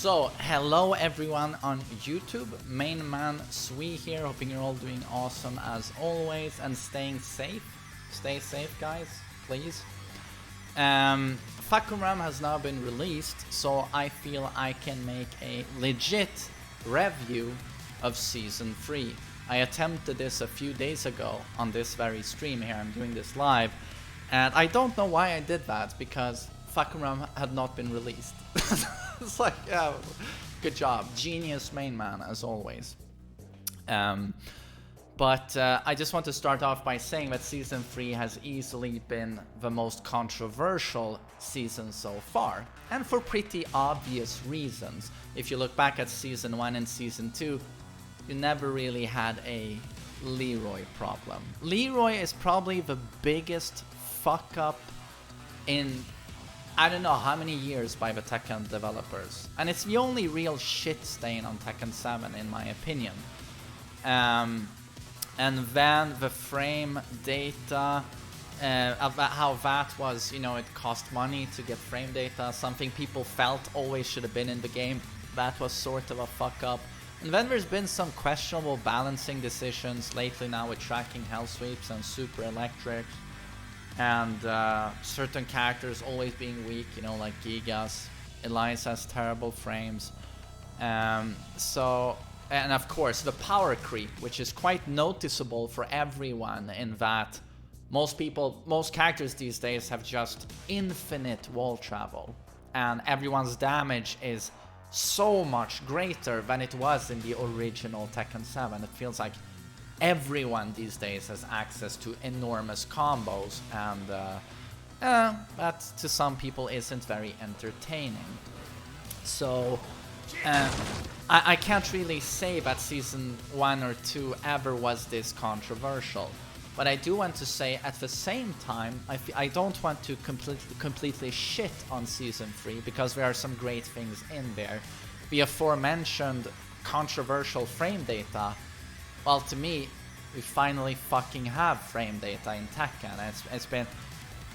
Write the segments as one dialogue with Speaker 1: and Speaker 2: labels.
Speaker 1: So, hello everyone on YouTube, MainManSWE here, hoping you're all doing awesome as always and staying safe. Stay safe guys, please. Fakuram has now been released, so I feel I can make a legit review of Season 3. I attempted this a few days ago on this very stream here, I'm doing this live, and I don't know why I did that, because Fakuram had not been released. It's like, yeah, good job. Genius main man, as always. But I just want to start off by saying that Season 3 has easily been the most controversial season so far. And for pretty obvious reasons. If you look back at Season 1 and Season 2, you never really had a Leroy problem. Leroy is probably the biggest fuck up in I don't know how many years by the Tekken developers, and it's the only real shit stain on Tekken 7 in my opinion. And then the frame data, about how that was, you know, it cost money to get frame data, something people felt always should have been in the game. That was sort of a fuck up. And then there's been some questionable balancing decisions lately now with tracking hell sweeps and super electric. And certain characters always being weak, you know, like Gigas. Elias has terrible frames. And of course the power creep, which is quite noticeable for everyone in that most characters these days have just infinite wall travel. And everyone's damage is so much greater than it was in the original Tekken 7. It feels like everyone these days has access to enormous combos, and that to some people isn't very entertaining. So I can't really say that Season 1 or 2 ever was this controversial. But I do want to say at the same time, I don't want to completely shit on Season 3, because there are some great things in there. The aforementioned controversial frame data, well, to me, we finally fucking have frame data in Tekken. It's been...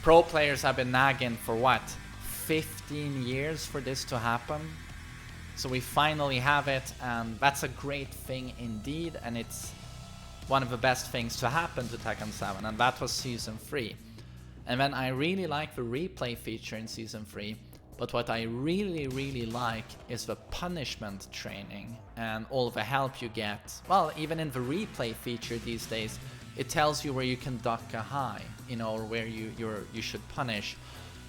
Speaker 1: Pro players have been nagging for what? 15 years for this to happen? So we finally have it, and that's a great thing indeed, and it's one of the best things to happen to Tekken 7, and that was Season 3. And then I really like the replay feature in Season 3, but what I really like is the punishment training and all the help you get. Well, even in the replay feature these days, it tells you where you can duck a high, you know, or where you should punish.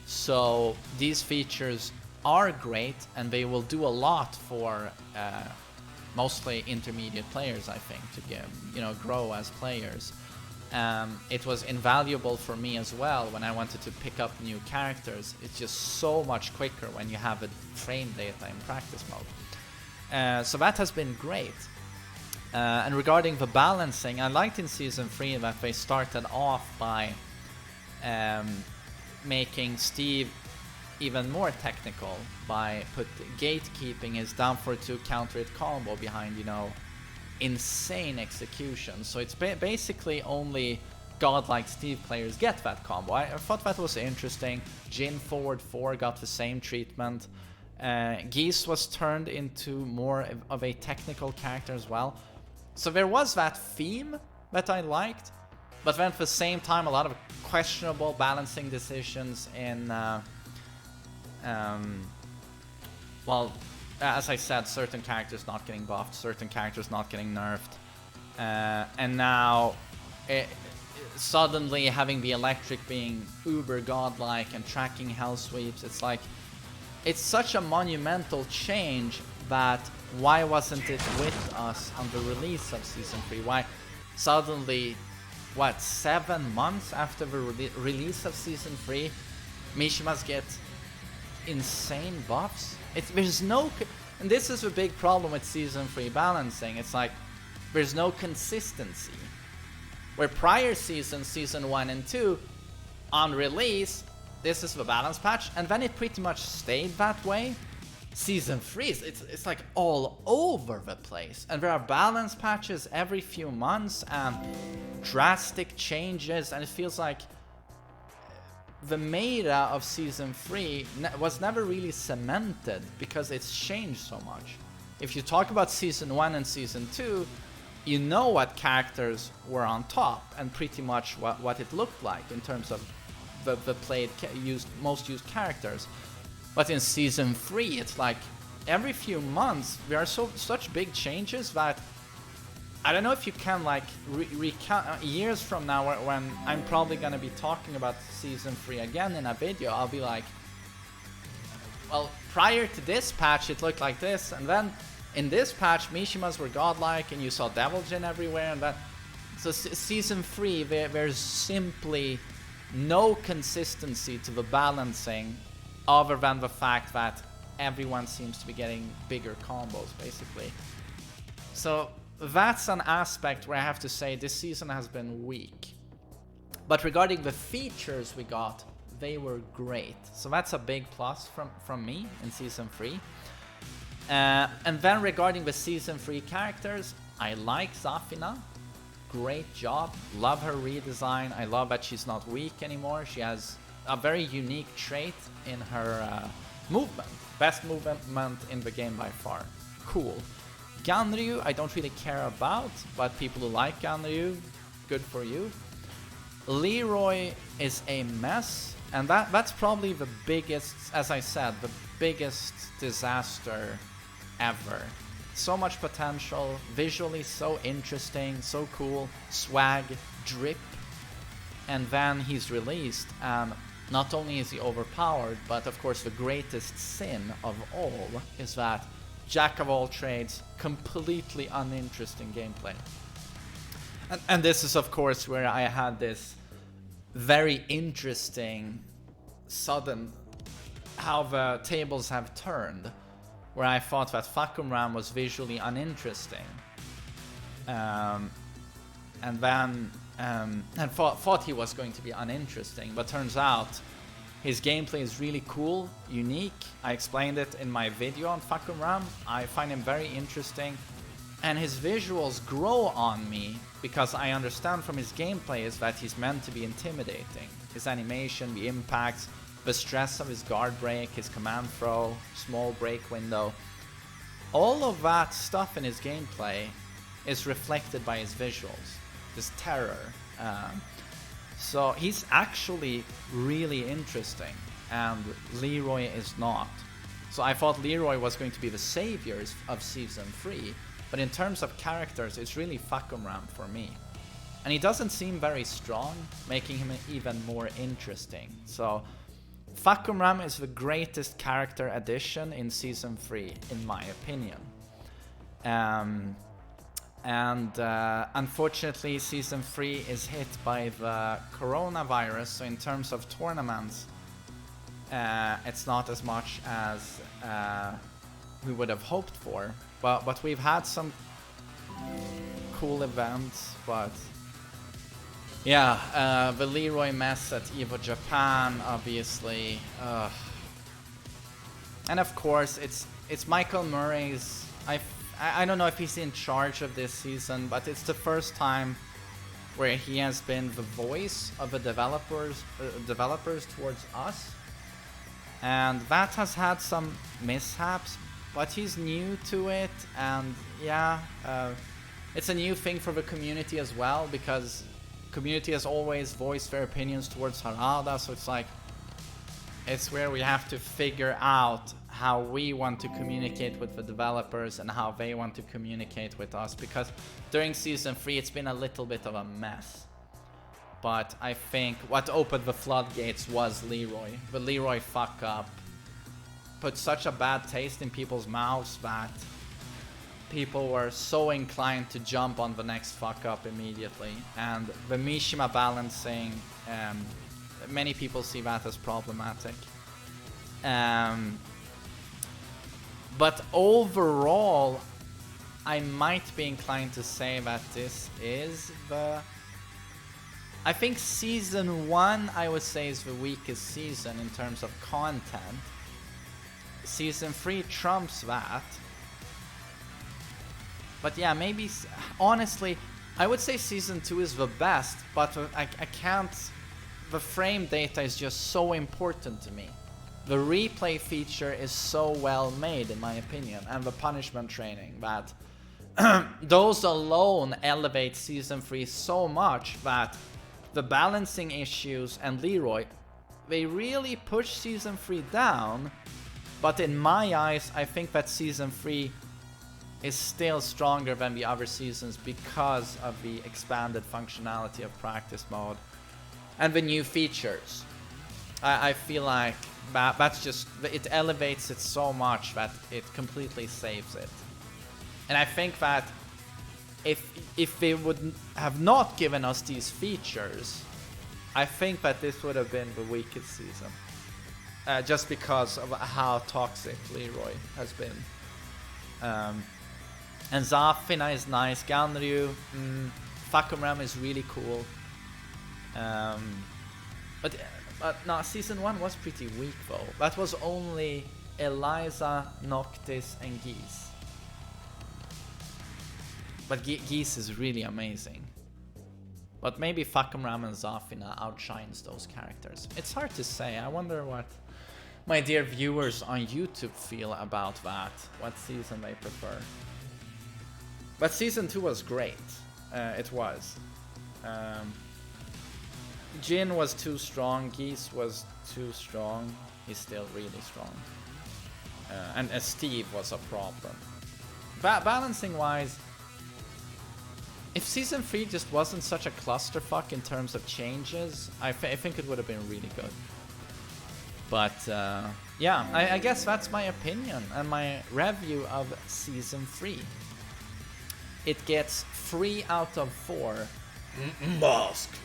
Speaker 1: So these features are great, and they will do a lot for mostly intermediate players, I think, to get, you know, grow as players. It was invaluable for me as well when I wanted to pick up new characters. It's just so much quicker when you have a frame data in practice mode. So that has been great. And regarding the balancing, I liked in Season 3 that they started off by making Steve even more technical by gatekeeping his down for 2 counter hit combo behind, you know, insane execution. So it's basically only godlike Steve players get that combo. I thought that was interesting. Jin forward 4 got the same treatment. Geese was turned into more of a technical character as well. So there was that theme that I liked, but then at the same time a lot of questionable balancing decisions in well, as I said, certain characters not getting buffed, certain characters not getting nerfed, and now suddenly having the electric being uber godlike and tracking hell sweeps. It's like, it's such a monumental change that why wasn't it with us on the release of Season 3? Why suddenly, what, 7 months after the release of Season 3, Mishimas get insane buffs? There's no, and this is a big problem with Season 3 balancing. It's like, there's no consistency. Where prior seasons, Season 1 and 2, on release, this is the balance patch, and then it pretty much stayed that way. Season 3, it's like all over the place, and there are balance patches every few months and drastic changes, and it feels like the meta of Season 3 was never really cemented because it's changed so much. If you talk about Season 1 and Season 2, you know what characters were on top and pretty much what it looked like in terms of the most used characters. But in Season 3, it's like every few months there are such big changes that I don't know if you can like recount years from now when I'm probably gonna be talking about Season 3 again in a video. I'll be like, well, prior to this patch it looked like this, and then in this patch Mishimas were godlike and you saw Devil Jin everywhere, and that. So Season 3 there's simply no consistency to the balancing other than the fact that everyone seems to be getting bigger combos basically. So that's an aspect where I have to say this season has been weak. But regarding the features we got, they were great. So that's a big plus from me in Season 3. And then regarding the Season 3 characters, I like Zafina. Great job. Love her redesign. I love that she's not weak anymore. She has a very unique trait in her movement. Best movement in the game by far. Cool. Ganryu, I don't really care about, but people who like Ganryu, good for you. Leroy is a mess, and that's probably the biggest, as I said, the biggest disaster ever. So much potential, visually so interesting, so cool, swag, drip, and then he's released, and not only is he overpowered, but of course the greatest sin of all is that Jack of all trades, completely uninteresting gameplay. And this is of course where I had this very interesting sudden how the tables have turned, where I thought that Fakumram was visually uninteresting, and then and thought he was going to be uninteresting, but turns out his gameplay is really cool, unique. I explained it in my video on Fakumram. I find him very interesting, and his visuals grow on me because I understand from his gameplay is that he's meant to be intimidating. His animation, the impacts, the stress of his guard break, his command throw, small break window, all of that stuff in his gameplay is reflected by his visuals, this terror. So he's actually really interesting, and Leroy is not. So I thought Leroy was going to be the savior of Season 3, but in terms of characters, it's really Fakumram for me. And he doesn't seem very strong, making him even more interesting. So Fakumram is the greatest character addition in Season 3, in my opinion. Unfortunately, Season 3 is hit by the coronavirus, so in terms of tournaments, it's not as much as we would have hoped for. But we've had some cool events, but yeah, the Leroy mess at EVO Japan, obviously. And of course, it's Michael Murray's... I don't know if he's in charge of this season, but it's the first time where he has been the voice of the developers towards us, and that has had some mishaps, but he's new to it, and yeah, it's a new thing for the community as well, because community has always voiced their opinions towards Harada, so it's like, it's where we have to figure out how we want to communicate with the developers and how they want to communicate with us, because during Season 3 it's been a little bit of a mess. But I think what opened the floodgates was Leroy. The Leroy fuck up put such a bad taste in people's mouths that people were so inclined to jump on the next fuck up immediately. And the Mishima balancing, many people see that as problematic. But overall, I might be inclined to say that this is the... I think Season 1, I would say, is the weakest season in terms of content. Season 3 trumps that. But yeah, maybe... Honestly, I would say Season 2 is the best, but I can't the frame data is just so important to me. The replay feature is so well made in my opinion, and the punishment training, that those alone elevate Season 3 so much that the balancing issues and Leroy, they really push Season 3 down. But in my eyes, I think that Season 3 is still stronger than the other seasons because of the expanded functionality of practice mode and the new features. I feel like that's just, it elevates it so much that it completely saves it. And I think that if they would have not given us these features, I think that this would have been the weakest season. Just because of how toxic Leroy has been. And Zafina is nice. Ganryu, Fakumram is really cool. But no, Season 1 was pretty weak though. That was only Eliza, Noctis, and Geese. But Geese is really amazing. But maybe Fakumram and Zafina outshines those characters. It's hard to say. I wonder what my dear viewers on YouTube feel about that. What season they prefer. But Season 2 was great. It was. Jin was too strong. Geese was too strong. He's still really strong. And Steve was a problem. Balancing wise, if Season 3 just wasn't such a clusterfuck in terms of changes, I think it would have been really good. But yeah, I guess that's my opinion and my review of Season 3. It gets 3 out of 4 masks.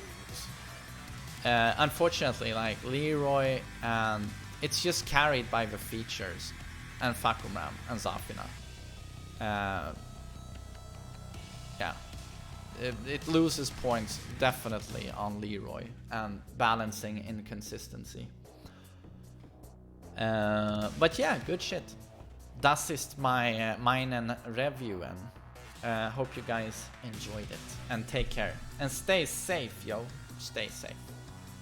Speaker 1: Unfortunately, like Leroy, and it's just carried by the features and Fakumram and Zafina. Yeah, it loses points definitely on Leroy and balancing inconsistency. But yeah, good shit. Das ist meinen Reviewen. Hope you guys enjoyed it, and take care and stay safe, yo. Stay safe.